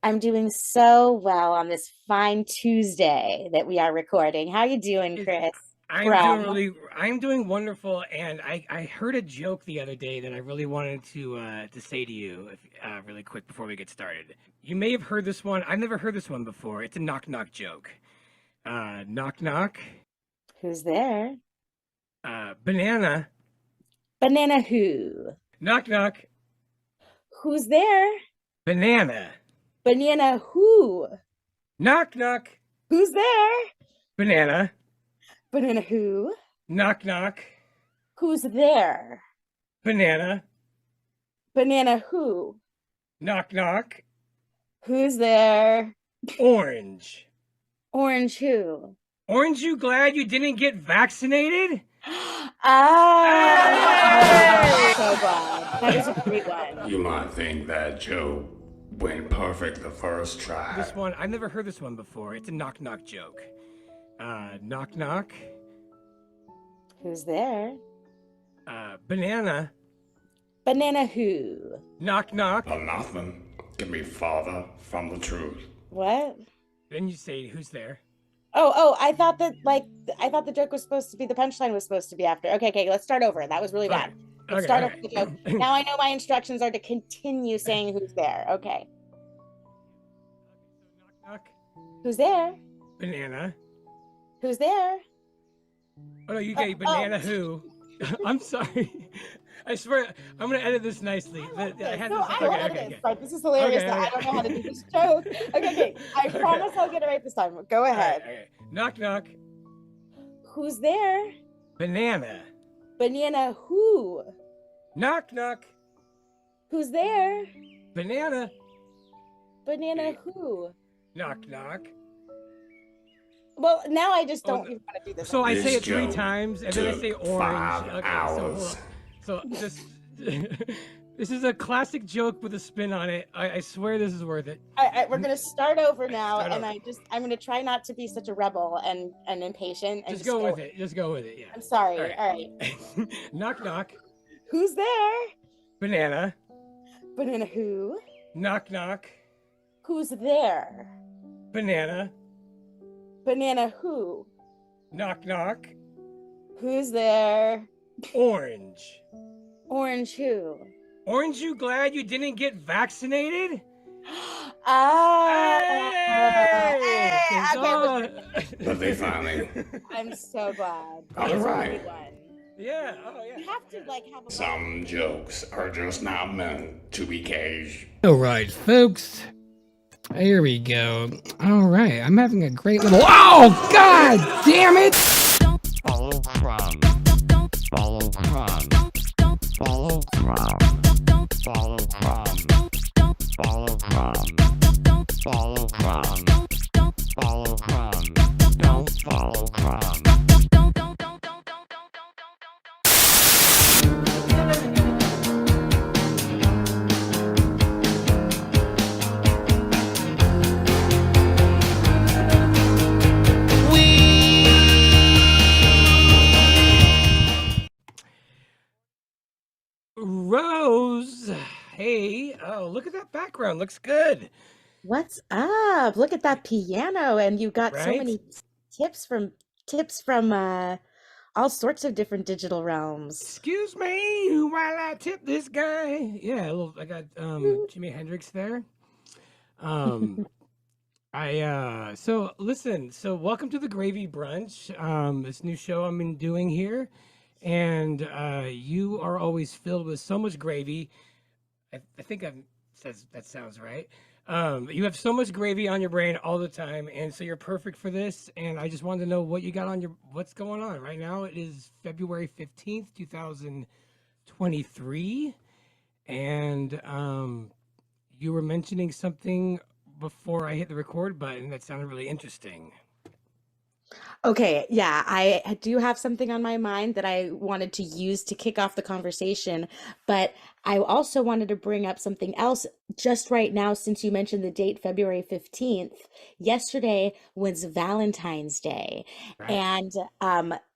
I'm doing so well on this fine Tuesday that we are recording. How you doing, It, Chris? I'm doing From really, I'm doing wonderful, and I heard a joke the other day that I really wanted to say to you, really quick before we get started. You may have heard this one. I've never heard this one before. It's a knock knock joke. Knock knock. Who's there? Banana. Banana who? Knock knock. Who's there? Banana. Banana who? Knock knock. Who's there? Banana. Banana who? Knock knock. Who's there? Banana. Banana who? Knock knock. Who's there? Orange. Orange who? Orange, you glad you didn't get vaccinated? Ah, Hey! so glad. That is a great one. You might think that joke went perfect the first try. This one, I've never heard this one before. It's a knock knock joke. Knock knock. Who's there? Banana. Banana who? Knock knock. But nothing can be farther from the truth. What? Then you say, who's there? Oh, I thought the joke was supposed to be the punchline was supposed to be after. Okay, let's start over. That was really bad. Let's start over the joke. Now I know my instructions are to continue saying who's there. Okay. Knock knock. Who's there? Banana. Who's there? Oh no, you get banana who? I'm sorry. I swear, I'm gonna edit this nicely. This is hilarious Okay, that I okay. don't know how to do this joke. Okay. I Okay. promise I'll get it right this time. Go ahead. Okay. Knock knock. Who's there? Banana. Banana who? Knock knock. Who's there? Banana. Banana who? Knock knock. Well, now I just don't Oh, even want to do this. So I This say it 3 joke times, and then I say took orange. 5 Okay, hours. so this this is a classic joke with a spin on it. I swear this is worth it. We're gonna start over now, Start and over. I'm gonna try not to be such a rebel and impatient. And Just go with it. Just go with it. Yeah. I'm sorry. All All right. Knock knock. Who's there? Banana. Banana who? Knock knock. Who's there? Banana. Banana who? Knock knock. Who's there? Orange. Orange who? Orange, you glad you didn't get vaccinated? Ah. Hey! But they finally. I'm so glad. All That was a right. great one. Yeah. Oh yeah. You have to have a Some jokes are just not meant to be caged. All right, folks. Here we go. All right, I'm having a great little. Oh, God damn it! Follow Crumb. Follow Crumb. Follow Crumb. Follow Crumb. Follow Crumb. Follow Crumb. Follow Crumb. Don't follow Crumb. Rose. Hey. Oh, look at that background. Looks good. What's up? Look at that piano, and you got so Right? many tips from all sorts of different digital realms. Excuse me while I tip this guy. Yeah, I got Jimi Hendrix there. Um so listen, so welcome to the Gravy Brunch. This new show I'm been doing here. And you are always filled with so much gravy. I think that sounds right. You have so much gravy on your brain all the time, and so you're perfect for this. And I just wanted to know what you got on what's going on right now. It is February 15th, 2023, and you were mentioning something before I hit the record button that sounded really interesting. Okay, yeah, I do have something on my mind that I wanted to use to kick off the conversation, but I also wanted to bring up something else just right now since you mentioned the date February 15th. Yesterday was Valentine's Day, Right. and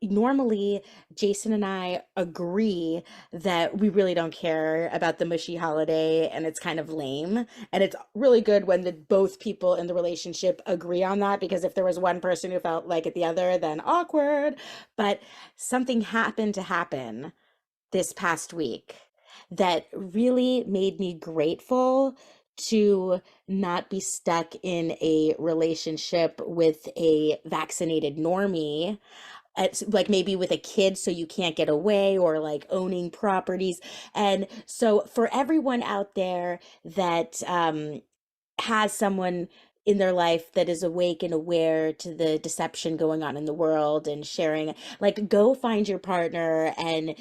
normally Jason and I agree that we really don't care about the mushy holiday and it's kind of lame. And it's really good when the both people in the relationship agree on that, because if there was one person who felt like it the other, then awkward. But something happened to happen this past week that really made me grateful to not be stuck in a relationship with a vaccinated normie, like maybe with a kid so you can't get away, or like owning properties. And so for everyone out there that has someone in their life that is awake and aware to the deception going on in the world and sharing, like, go find your partner and,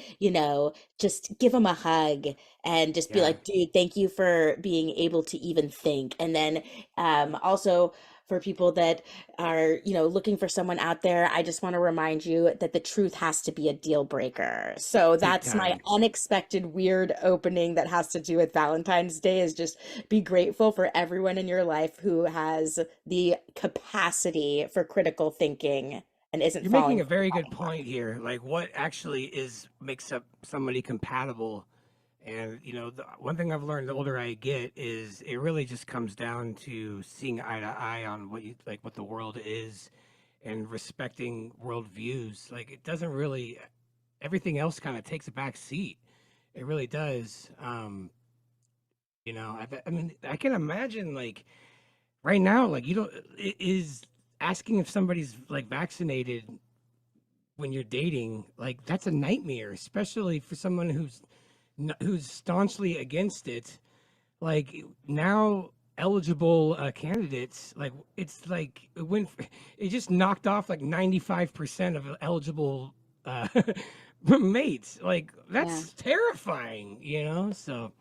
just give them a hug and just be Yeah. like, dude, thank you for being able to even think. And then also for people that are, looking for someone out there, I just want to remind you that the truth has to be a deal breaker. So Big that's my time. unexpected weird opening that has to do with Valentine's Day, is just be grateful for everyone in your life who has the capacity for critical thinking and isn't You're making falling a for the very good wrong one. point here. Like, what actually is makes up somebody compatible? And the one thing I've learned the older I get is it really just comes down to seeing eye to eye on what you like, what the world is, and respecting worldviews. Like, it doesn't really, everything else kind of takes a back seat. It really does. I mean, I can imagine like right now, like you don't is asking if somebody's like vaccinated when you're dating, like that's a nightmare, especially for someone who's staunchly against it. Like now, eligible candidates, like it's like it went, it just knocked off like 95% of eligible uh, mates. Like Yeah. that's terrifying, So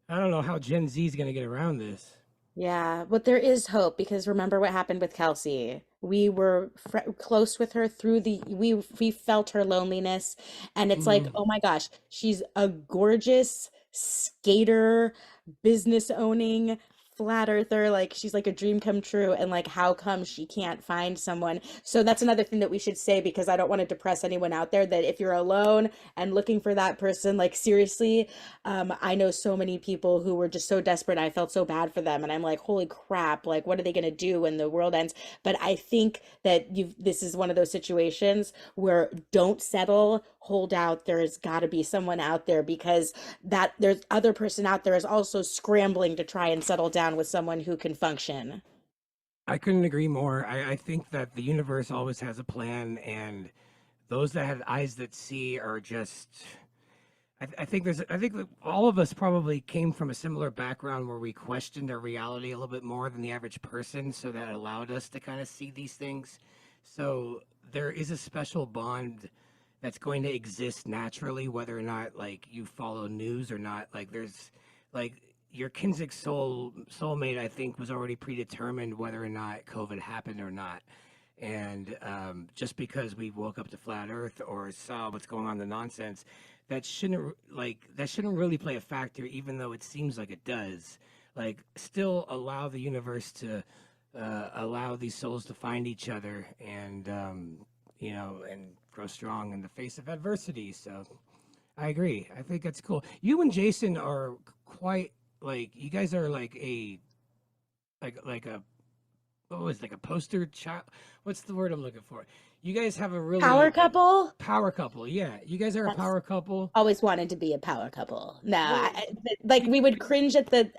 I don't know how Gen Z is gonna get around this. Yeah, but there is hope, because remember what happened with Kelsey. We were close with her through we felt her loneliness, and it's like, Mhm. oh my gosh, she's a gorgeous skater, business owning, flat earther, like she's like a dream come true, and like how come she can't find someone? So that's another thing that we should say, because I don't want to depress anyone out there, that if you're alone and looking for that person, like seriously, I know so many people who were just so desperate. I felt so bad for them. And I'm like, holy crap, like, what are they going to do when the world ends? But I think that this is one of those situations where don't settle, hold out. There's got to be someone out there, because that there's other person out there is also scrambling to try and settle down with someone who can function. I couldn't agree more. I think that the universe always has a plan, and those that have eyes that see are just. I think I think that all of us probably came from a similar background where we questioned our reality a little bit more than the average person, so that allowed us to kind of see these things. So there is a special bond that's going to exist naturally, whether or not like you follow news or not. Like there's like your Kinsick soulmate, I think, was already predetermined whether or not COVID happened or not. And just because we woke up to flat Earth or saw what's going on, the nonsense, that shouldn't really play a factor, even though it seems like it does. Like, still allow the universe to allow these souls to find each other, and and grow strong in the face of adversity. So I agree. I think that's cool. You and Jason are quite like you guys are like a like a what was like a poster child. What's the word I'm looking for? You guys have a Power really couple? power couple. Yeah, you guys are a That's power couple. always wanted to be a power couple. No, Well, like you, we would cringe at the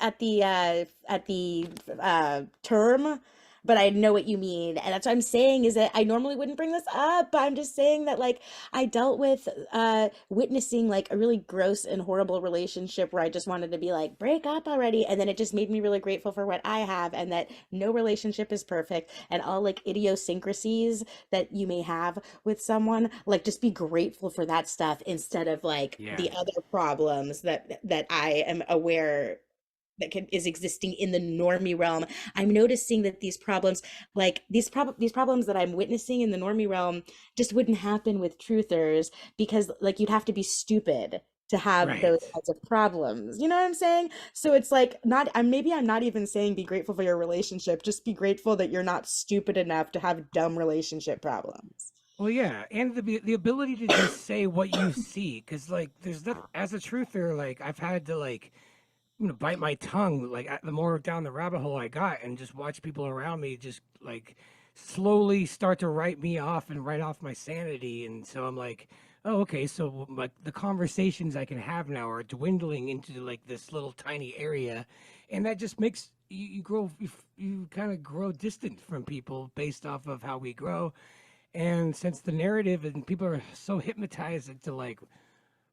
term, but I know what you mean, and that's what I'm saying, is that I normally wouldn't bring this up, but I'm just saying that, like, I dealt with witnessing like a really gross and horrible relationship where I just wanted to be like, break up already, and then it just made me really grateful for what I have, and that no relationship is perfect, and all like idiosyncrasies that you may have with someone, like just be grateful for that stuff instead of like yeah. the other problems that I am aware is existing in the normie realm. I'm noticing that these problems, like these problems that I'm witnessing in the normie realm, just wouldn't happen with truthers because like you'd have to be stupid to have Right. those kinds of problems. You know what I'm saying? So it's like not I'm not even saying be grateful for your relationship, just be grateful that you're not stupid enough to have dumb relationship problems. Well, yeah, and the ability to just say what you see, because like there's that as a truther, like I've had to like bite my tongue like the more down the rabbit hole I got, and just watch people around me just like slowly start to write me off and write off my sanity, and so I'm like, oh, okay, so like the conversations I can have now are dwindling into like this little tiny area, and that just makes you grow you kind of grow distant from people based off of how we grow. And since the narrative and people are so hypnotized into like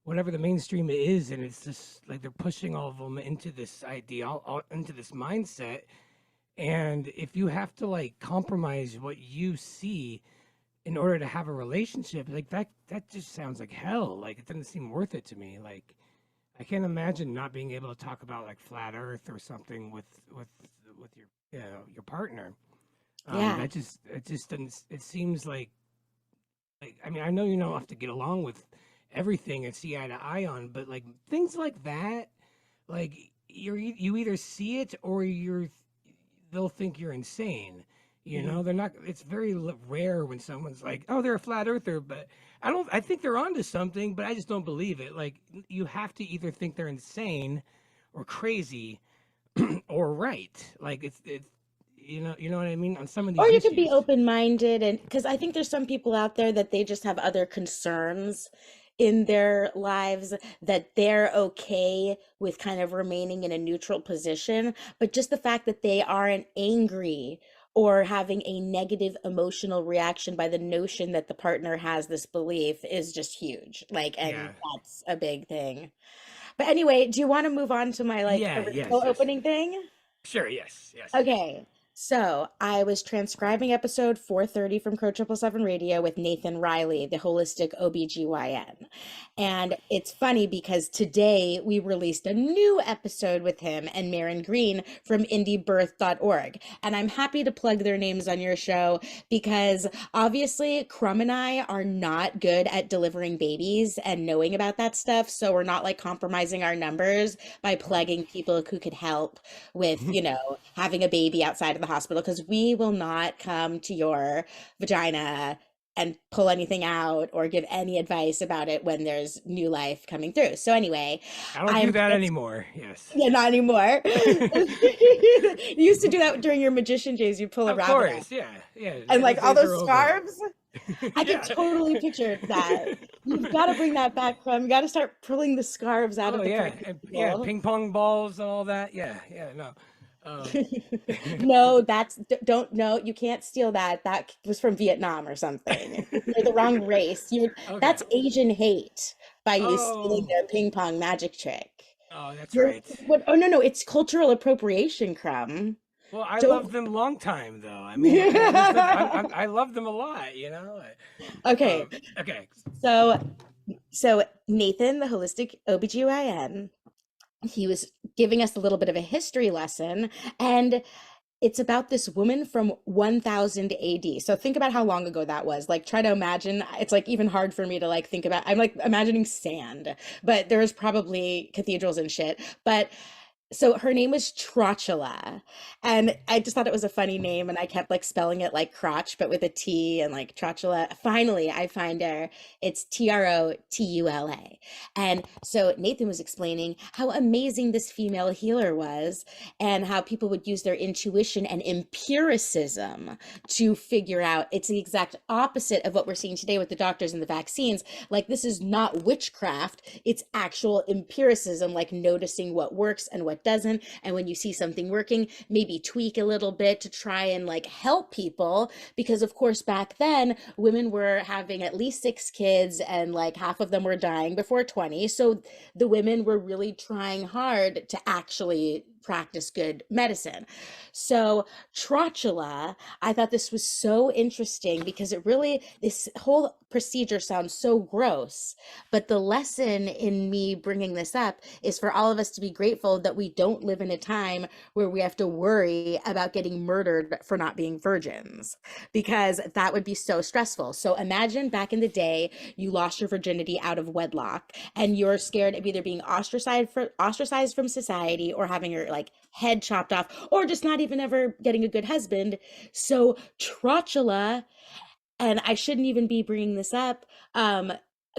whatever the mainstream is, and it's just like they're pushing all of them into this idea, into this mindset. And if you have to like compromise what you see in order to have a relationship, like that just sounds like hell. Like it doesn't seem worth it to me. Like I can't imagine not being able to talk about like flat Earth or something with your your partner. Yeah. That just it just doesn't. It seems like I mean I know you don't have to get along with everything and see eye to eye on, but like things like that, like you either see it or they'll think you're insane. You Mhm. know, they're not. It's very rare when someone's like, "Oh, they're a flat earther," but I don't. I think they're onto something, but I just don't believe it. Like you have to either think they're insane or crazy or right. Like it's you know what I mean on some of Or these you could be issues. open-minded, and because I think there's some people out there that they just have other concerns in their lives that they're okay with kind of remaining in a neutral position, but just the fact that they aren't angry or having a negative emotional reaction by the notion that the partner has this belief is just huge. Like, and Yeah. that's a big thing. But anyway, do you want to move on to my like Yeah. original Yes. Yes. opening thing? Sure. Yes. Yes. Yes. Okay, so I was transcribing episode 430 from Crow Triple Seven Radio with Nathan Riley, the holistic OBGYN. And it's funny because today we released a new episode with him and Maren Green from indiebirth.org. And I'm happy to plug their names on your show because obviously Crumb and I are not good at delivering babies and knowing about that stuff. So we're not like compromising our numbers by plugging people who could help with, you know, having a baby outside of the hospital because we will not come to your vagina and pull anything out or give any advice about it when there's new life coming through. So anyway, I don't I do am that anymore. Yes. yeah, not anymore. You used to do that during your magician days. You pull a Of rabbit out course. Yeah. Yeah. and Those like all days are those over. scarves. I could Yeah. totally picture that. You've got to bring that back from. You got to start pulling the scarves out Oh of the yeah, pregnant and yeah, people. ping pong balls and all that. Yeah, yeah, no. Um, No, don't no, you can't steal that. That was from Vietnam or something. You're the wrong race. okay. That's Asian hate by you stealing Oh, their ping pong magic trick. oh, that's You're right. what? Oh no, no, it's cultural appropriation, Crumb. Well, I Don't. loved them long time though. I mean, it was the I love them a lot. You know. Okay, Okay. so Nathan, the holistic OBGYN, he was giving us a little bit of a history lesson, and it's about this woman from 1000 AD. So think about how long ago that was. Like try to imagine, it's like even hard for me to like think about. I'm like imagining sand, but there was probably cathedrals and shit. But so her name was Trotula, and I just thought it was a funny name, and I kept like spelling it like crotch, but with a T and like Trotula. Finally, I find her. It's Trotula. And so Nathan was explaining how amazing this female healer was, and how people would use their intuition and empiricism to figure out. It's the exact opposite of what we're seeing today with the doctors and the vaccines. Like this is not witchcraft; it's actual empiricism, like noticing what works and what doesn't. And when you see something working, maybe tweak a little bit to try and like help people. Because of course, back then, women were having at least 6 kids and like half of them were dying before 20. So the women were really trying hard to actually practice good medicine. So trotula, I thought this was so interesting because it really, this whole procedure sounds so gross. But the lesson in me bringing this up is for all of us to be grateful that we don't live in a time where we have to worry about getting murdered for not being virgins, because that would be so stressful. So imagine back in the day, you lost your virginity out of wedlock and you're scared of either being ostracized from society or having your like head chopped off or just not even ever getting a good husband. So trotula, and I shouldn't even be bringing this up,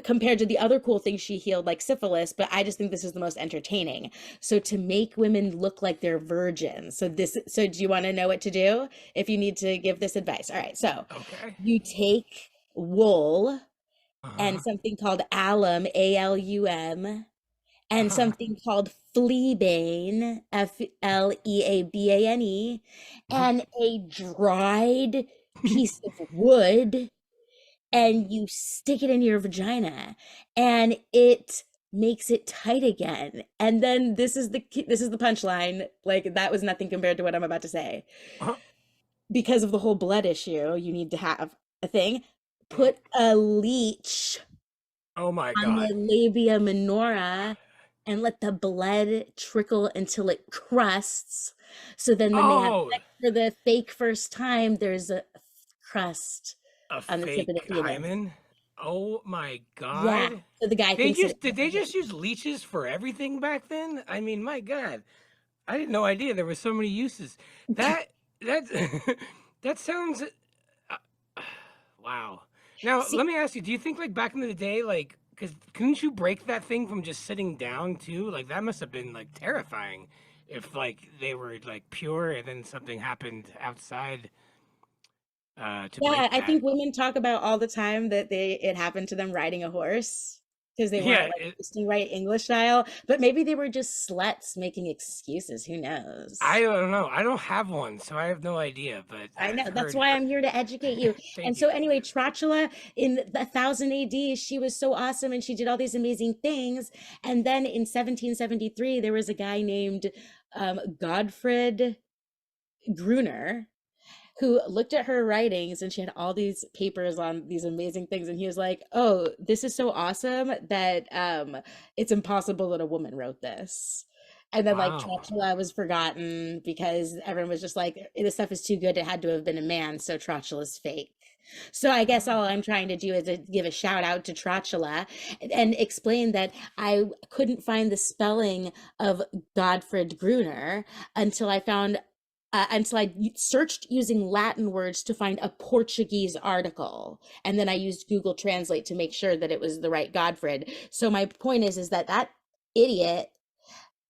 compared to the other cool things she healed, like syphilis, but I just think this is the most entertaining. So to make women look like they're virgins. So do you want to know what to do if you need to give this advice? All right. So Okay. you take wool and Uh-huh. something called alum, ALUM, and Uh-huh. something called fleabane, FLEABANE, and a dried piece of wood, and you stick it in your vagina and it makes it tight again. And then this is the punchline. Like that was nothing compared to what I'm about to say. Uh-huh. Because of the whole blood issue, you need to have a thing. Mm. Put a leech Oh my on God. the labia minora and let the blood trickle until it crusts. So then when they have Oh, sex for the fake first time, there's a crust a on the tip of the fake penis. hymen. Oh my Yeah. God. So the guy They thinks that just did they just use leeches for everything back then? I mean, my God. I had no idea there were so many uses. That that that sounds wow. Now, see, let me ask you, do you think like back in the day, like, because couldn't you break that thing from just sitting down too? Like that must have been like terrifying if like they were like pure and then something happened outside to yeah, break I that. think women talk about all the time that it happened to them riding a horse because they weren't Yeah, like speaking right English style, but maybe they were just sluts making excuses. Who I knows? don't know. I don't have one, so I have no idea, but I know. I've That's heard why I'm here to educate you. And thank so you. anyway, Trotula in the 1000 AD, she was so awesome and she did all these amazing things. And then in 1773, there was a guy named Godfred Gruner who looked at her writings, and she had all these papers on these amazing things, and he was like, oh, this is so awesome that it's impossible that a woman wrote this. And then like Wow. Trotula was forgotten because everyone was just like, this stuff is too good, it had to have been a man, so Trotula's fake. So I guess all I'm trying to do is to give a shout out to Trotula and explain that I couldn't find the spelling of Godfred Gruner until I found until I searched using Latin words to find a Portuguese article, and then I used Google Translate to make sure that it was the right Godfred. So my point is that that idiot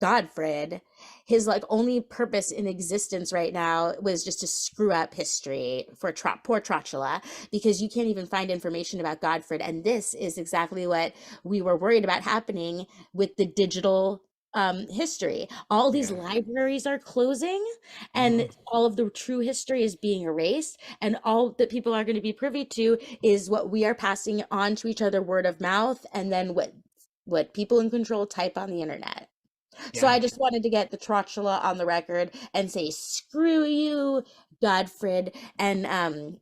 Godfred, his like only purpose in existence right now was just to screw up history for poor Trotula, because you can't even find information about Godfred. And this is exactly what we were worried about happening with the digital history. All these Yeah. libraries are closing and Mhm. all of the true history is being erased, and all that people are going to be privy to is what we are passing on to each other word of mouth, and then what people in control type on the internet. So Yeah. I just wanted to get the Trotula on the record and say, screw you, Godfred. And,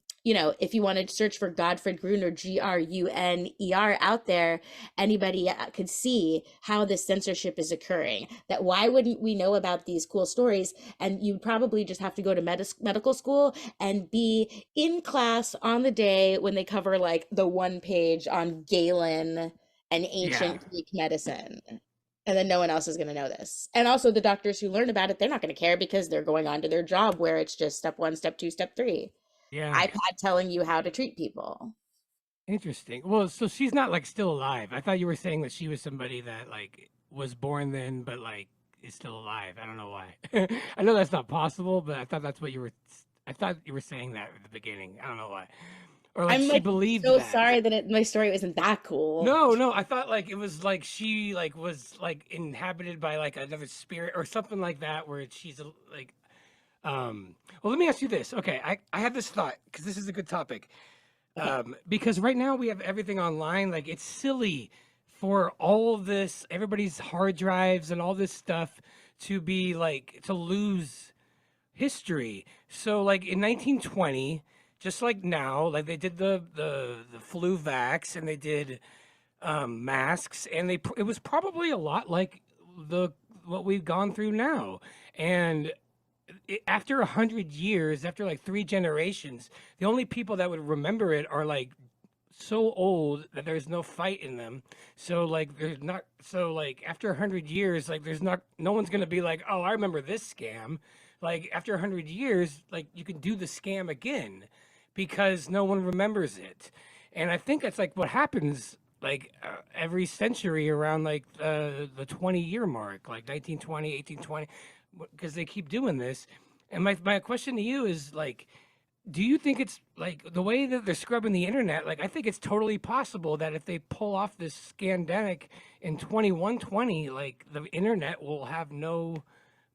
if you wanted to search for Godfred Gruner, Gruner out there, anybody could see how this censorship is occurring. That why wouldn't we know about these cool stories? And you'd probably just have to go to medical school and be in class on the day when they cover like the one page on Galen and Yeah. ancient Greek medicine. And then no one else is going to know this. And also the doctors who learn about it, they're not going to care because they're going on to their job where it's just step one, step two, step three. Yeah. iPad telling you how to treat people. Interesting. Well, so she's not like still alive. I thought you were saying that she was somebody that like was born then, but like is still alive. I don't know why. I know that's not possible, but I thought that's what you were. I thought you were saying that at the beginning. I don't know why. Or like I'm she like believed so that. sorry that my story isn't that cool. No, no, I thought like it was like she like was like inhabited by like another spirit or something like that, where she's like. Well, let me ask you this. Okay, I had this thought because this is a good topic. Okay. Because right now we have everything online. Like it's silly for all of this, everybody's hard drives and all this stuff to be like to lose history. So like in 1920, just like now, like they did the flu vax and they did masks, and it was probably a lot like the what we've gone through now. And after 100 years, after like 3 generations, the only people that would remember it are like so old that there's no fight in them. So like there's not so like after 100 years, like there's not no one's gonna be like, oh, I remember this scam. Like after 100 years, like you can do the scam again because no one remembers it. And I think that's like what happens like every century around like the 20-year mark, like 1920, 1820, because they keep doing this. And my question to you is like, do you think it's like the way that they're scrubbing the internet? Like, I think it's totally possible that if they pull off this scandemic in 2120, like the internet will have no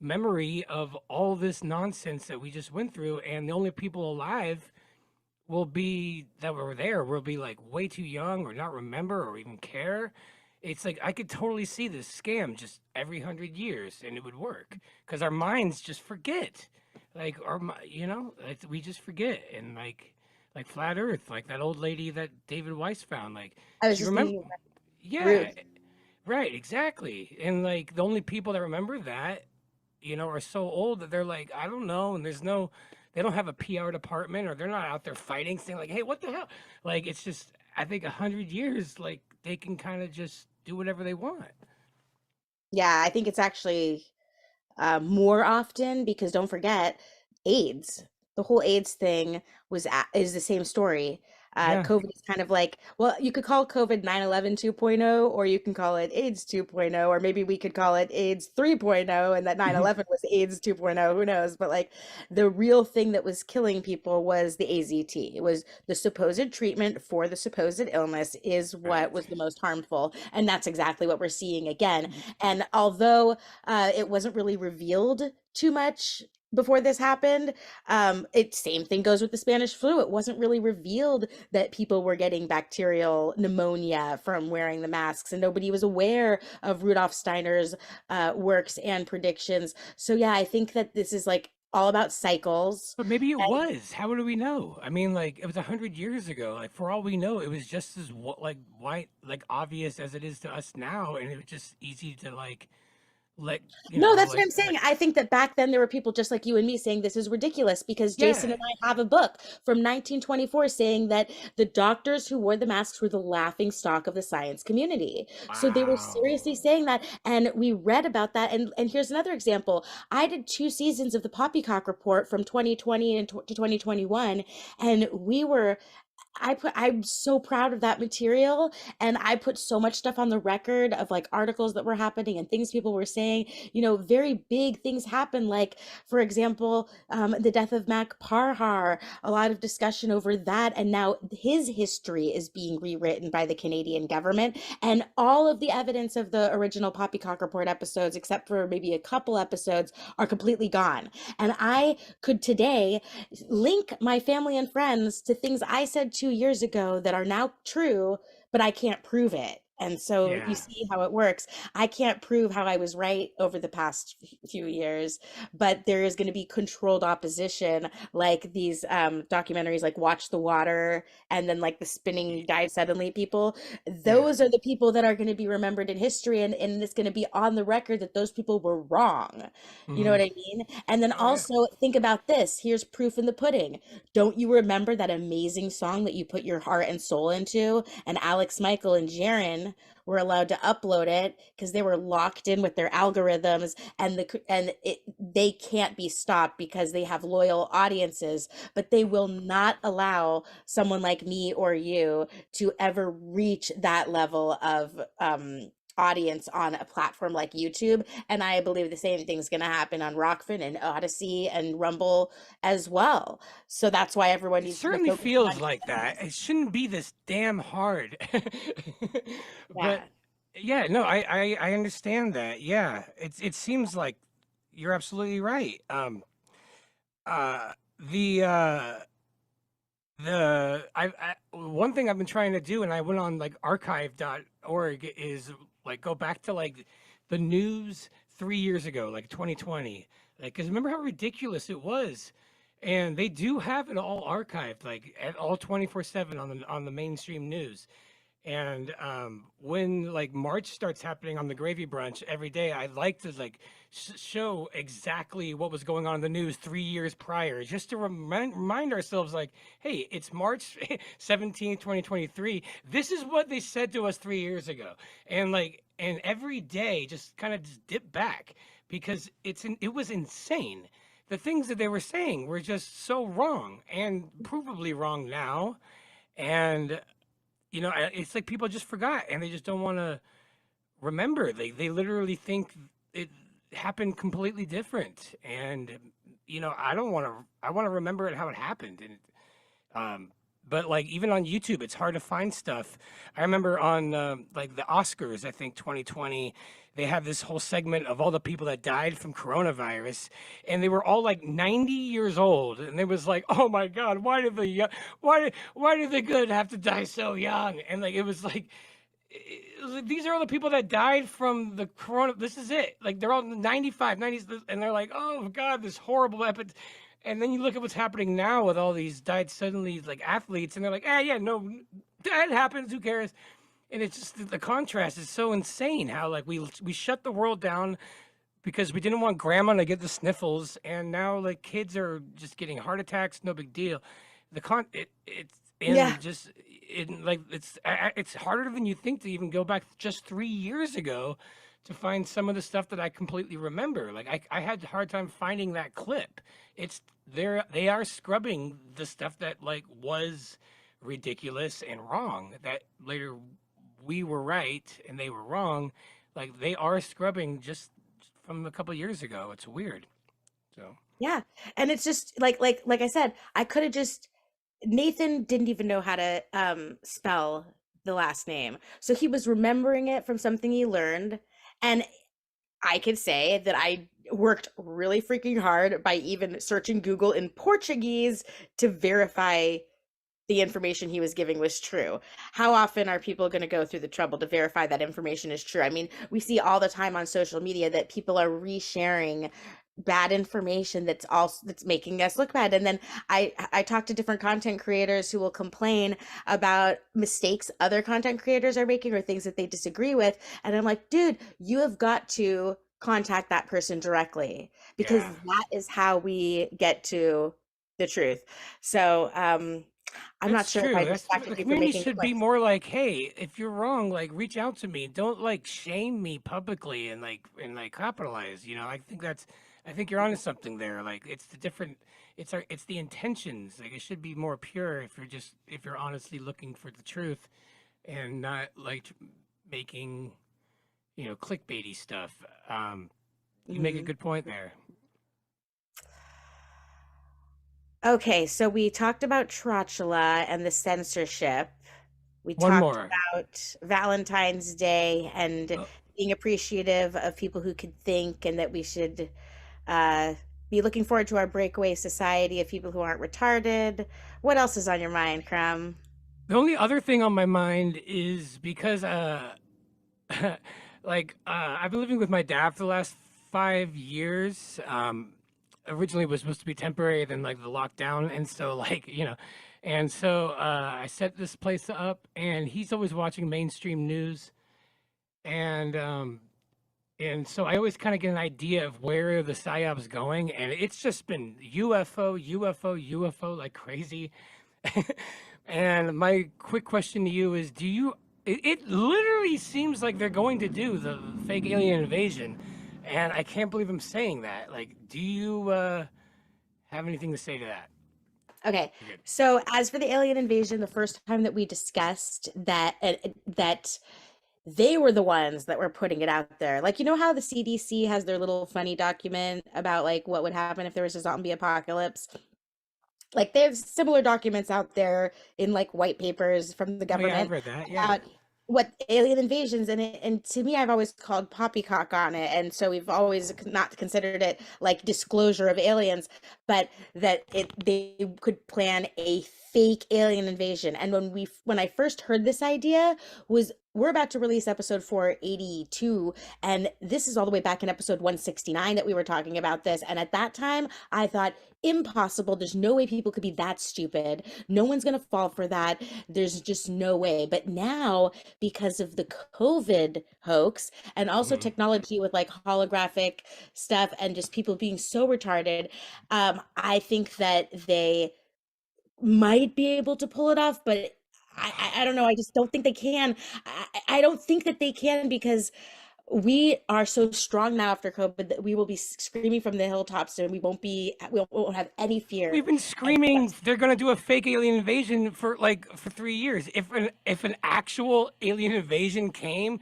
memory of all this nonsense that we just went through, and the only people alive will be that were there will be like way too young or not remember or even care. It's like I could totally see this scam just every 100 years, and it would work because our minds just forget, like like we just forget, and like flat Earth, like that old lady that David Weiss found, like I was she just remember, thinking about yeah, Ruth. right, exactly, and like the only people that remember that, are so old that they're like, I don't know, and they don't have a PR department, or they're not out there fighting, saying like, hey, what the hell? Like it's just, I think 100 years, like they can kind of just do whatever they want. Yeah, I think it's actually more often because don't forget AIDS. The whole AIDS thing is the same story. Yeah. COVID is kind of like, well, you could call COVID 9/11 2.0, or you can call it AIDS 2.0, or maybe we could call it AIDS 3.0, and that 9/11 was AIDS 2.0. Who knows? But like the real thing that was killing people was the AZT. It was the supposed treatment for the supposed illness is what Right. was the most harmful. And that's exactly what we're seeing again. And although it wasn't really revealed too much before this happened. It same thing goes with the Spanish flu. It wasn't really revealed that people were getting bacterial pneumonia from wearing the masks, and nobody was aware of Rudolf Steiner's works and predictions. So yeah, I think that this is like all about cycles. But maybe it was. How do we know? I mean, like it was 100 years ago. Like for all we know, it was just as like white, like obvious as it is to us now, and it was just easy to like let No, that's what like I'm saying. I think that back then there were people just like you and me saying this is ridiculous because Jason yeah. and I have a book from 1924 saying that the doctors who wore the masks were the laughing stock of the science community. So they were Wow. seriously saying that, and we read about that. And here's another example. I did 2 seasons of the Poppycock Report from 2020 to 2021, and I'm so proud of that material, and I put so much stuff on the record of like articles that were happening and things people were saying. Very big things happen, like for example, the death of Mac Parhar, a lot of discussion over that, and now his history is being rewritten by the Canadian government, and all of the evidence of the original Poppycock Report episodes, except for maybe a couple episodes, are completely gone. And I could today link my family and friends to things I said 2 years ago that are now true, but I can't prove it. And so you Yeah. see how it works. I can't prove how I was right over the past few years, but there is going to be controlled opposition, like these documentaries like Watch the Water and then like the Spinning Died Suddenly people. Yeah. Those are the people that are going to be remembered in history, and it's going to be on the record that those people were wrong. You know Hmm. what I mean? And then Oh yeah. also think about this. Here's proof in the pudding. Don't you remember that amazing song that you put your heart and soul into? And Alex Michael and Jaron were allowed to upload it because they were locked in with their algorithms, and they can't be stopped because they have loyal audiences, but they will not allow someone like me or you to ever reach that level of audience on a platform like YouTube. And I believe the same thing's going to happen on Rockfin and Odyssey and Rumble as well. So that's why everyone It needs to be certainly focusing feels on like that. It shouldn't be this damn hard. But yeah. yeah, no, I understand that. Yeah, it seems like you're absolutely right. Uh, the one thing I've been trying to do, and I went on like archive.org, is like go back to like the news 3 years ago, like 2020. Like, because remember how ridiculous it was, and they do have it all archived, like at all 24/7 on the mainstream news. And when like March starts happening on the Gravy Brunch every day, I like to like show exactly what was going on in the news 3 years prior, just to remind ourselves, like, hey, it's March 17th, 2023. This is what they said to us 3 years ago, and like, and every day just kind of just dip back because it was insane. The things that they were saying were just so wrong and provably wrong now, and it's like people just forgot and they just don't want to remember. They literally think it happened completely different, and I don't want to. I want to remember it how it happened, and but like even on YouTube, it's hard to find stuff. I remember on like the Oscars, I think 2020, they have this whole segment of all the people that died from coronavirus, and they were all like 90 years old, and it was like, oh my God, why did the good have to die so young? And like it was like these are all the people that died from the corona. This is it. Like they're all 95, 90s, and they're like, oh God, this horrible epic. And then you look at what's happening now with all these died suddenly like athletes, and they're like, yeah, no, that happens. Who cares? And it's just the contrast is so insane. How like we shut the world down because we didn't want grandma to get the sniffles, and now like kids are just getting heart attacks. No big deal. It's Yeah. and just it's harder than you think to even go back just 3 years ago to find some of the stuff that I completely remember. Like I had a hard time finding that clip. They are scrubbing the stuff that like was ridiculous and wrong. That later we were right and they were wrong. Like they are scrubbing just from a couple years ago. It's weird. So Yeah. And it's just like I said, I could have just Nathan didn't even know how to spell the last name. So he was remembering it from something he learned. And I could say that I worked really freaking hard by even searching Google in Portuguese to verify the information he was giving was true. How often are people going to go through the trouble to verify that information is true? I mean, we see all the time on social media that people are resharing bad information that's making us look bad. And then I talk to different content creators who will complain about mistakes other content creators are making or things that they disagree with, and I'm like, dude, you have got to contact that person directly, because yeah. that is how we get to the truth. So I'm not That's sure if true. I That's distracted the you from community making should be clicks. more like, hey, if you're wrong, like reach out to me. Don't like shame me publicly and like capitalize. I think you're onto something there. Like it's the different it's the intentions. Like it should be more pure if you're honestly looking for the truth and not like making, clickbaity stuff. You make a Mhm. good point there. Okay, so we talked about Trotula and the censorship. We One talked more. about Valentine's Day and Uh, being appreciative of people who could think, and that we should uh, be looking forward to our breakaway society of people who aren't retarded. What else is on your mind, Crumb? The only other thing on my mind is because I've been living with my dad for the last 5 years. Originally it was supposed to be temporary, then like the lockdown, and so like and so I set this place up, and he's always watching mainstream news, and so I always kind of get an idea of where the psyop's going, and it's just been UFO, UFO, UFO like crazy. And my quick question to you is, it literally seems like they're going to do the fake alien invasion, and I can't believe I'm saying that. Like, do you have anything to say to that? Okay, You're good. so as for the alien invasion, the first time that we discussed that they were the ones that were putting it out there. Like, you know how the CDC has their little funny document about like what would happen if there was a zombie apocalypse? Like there's similar documents out there in like white papers from the Oh yeah, I've government read that. Yeah. about what alien invasions, and to me I've always called poppycock on it, and so we've always not considered it like disclosure of aliens, but that they could plan a fake alien invasion. And when I first heard this idea was we're about to release episode 482, and this is all the way back in episode 169 that we were talking about this. And at that time, I thought, impossible. There's no way people could be that stupid. No one's going to fall for that. There's just no way. But now, because of the COVID hoax and also Mhm. technology with like holographic stuff and just people being so retarded, I think that they might be able to pull it off, but I don't know. I just don't think they can. I don't think that they can because we are so strong now after COVID that we will be screaming from the hilltops and we won't have any fear. We've been And screaming they're gonna do a fake alien invasion for 3 years. If an actual alien invasion came,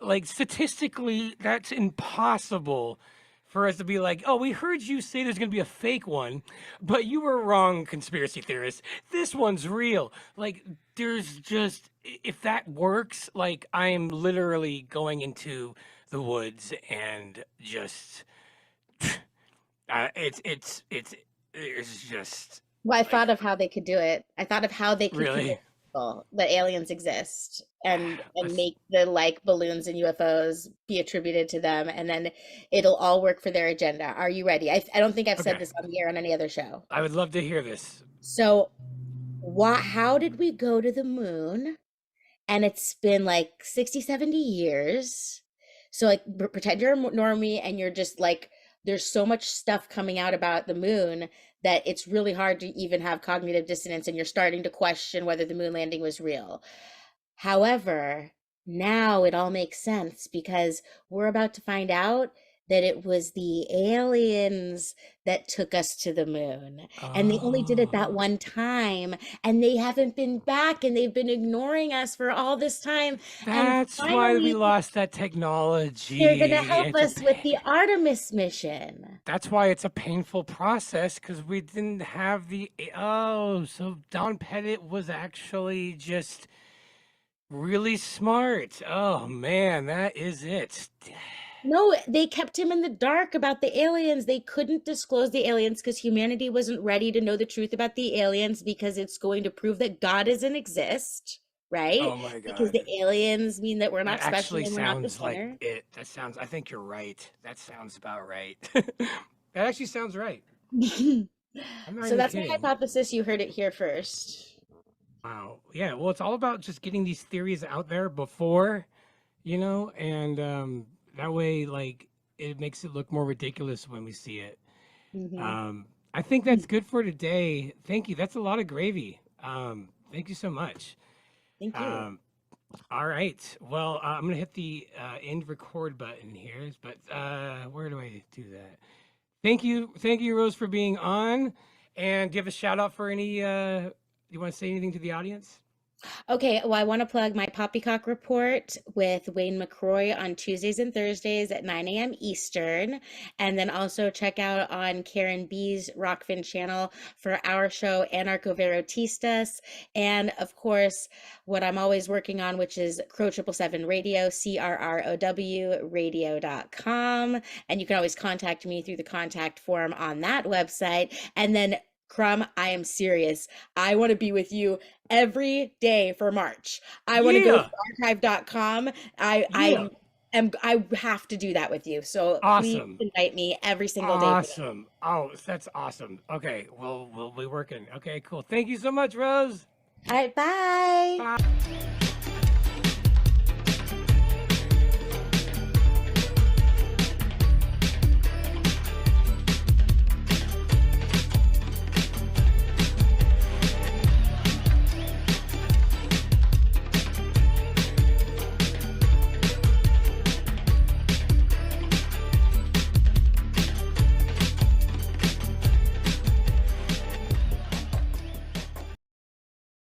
like statistically, that's impossible for us to be like, oh, we heard you say there's gonna be a fake one, but you were wrong, conspiracy theorists. This one's real. Like, there's just if that works, like I am literally going into the woods and just it's just well, I like thought of how they could do it. I thought of how they could really. convince people that aliens exist and Let's- make the like balloons and UFOs be attributed to them, and then it'll all work for their agenda. Are you ready? I don't think I've said okay, this on the air on any other show. I would love to hear this. So, how did we go to the moon? And it's been like 60, 70 years. So like pretend you're a normie and you're just like there's so much stuff coming out about the moon that it's really hard to even have cognitive dissonance and you're starting to question whether the moon landing was real. However, now it all makes sense because we're about to find out that it was the aliens that took us to the moon. And they only did it that Oh, one time, and they haven't been back, and they've been ignoring us for all this time. And that's why we finally, lost that they're going to technology. help us with the Artemis mission. That's why it's a painful process because we didn't have oh, so Don Pettit was actually just really smart. Oh man, that is it. No, they kept him in the dark about the aliens. They couldn't disclose the aliens because humanity wasn't ready to know the truth about the aliens because it's going to prove that God doesn't exist, right? Oh my Because the God. aliens mean that we're That not special actually and we're not the sounds like sinner. it. That sounds, I think you're right. That sounds about right. That actually sounds right. I'm not So even that's my kidding. hypothesis. You heard it here first. Wow. Yeah. Well, it's all about just getting these theories out there before, and that way, like, it makes it look more ridiculous when we see it. Hmm. Um, I think that's good for today. Thank you. That's a lot of gravy. Thank you so much. Thank you. Um, all right. Well, I'm gonna hit the end record button here, but where do I do that? Thank you, Rose, for being on. And do you have a shout out for any? You want to say anything to the audience? Okay, well, I want to plug my Poppycock Report with Wayne McCroy on Tuesdays and Thursdays at 9 a.m. Eastern. And then also check out on Karen B's Rockfin channel for our show, Anarcho Verotistas. And of course, what I'm always working on, which is Crow 777 Radio, CRROW radio.com. And you can always contact me through the contact form on that website. And then Crumb, I am serious. I want to be with you every day for March. I want to go Yeah. to archive.com. I Yeah. I have to do that with you. So please Awesome. invite me every single day for that. Awesome. Oh, that's awesome. Okay. Well, we'll be working. Okay. Cool. Thank you so much, Rose. All right, bye. Bye.